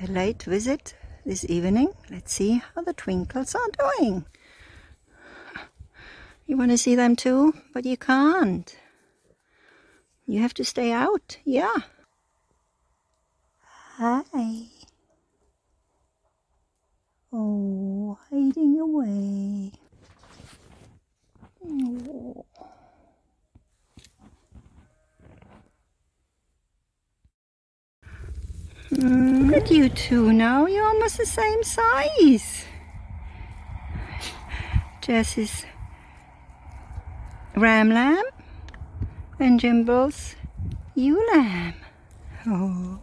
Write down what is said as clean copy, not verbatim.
A late visit this evening. Let's see how the twinkles are doing. You want to see them too, but you can't. You have to stay out. Yeah. Hi. Oh, hiding away. Oh. Look at you two now. You're almost the same size. Jess is ram lamb and Jimble's ewe lamb. Oh.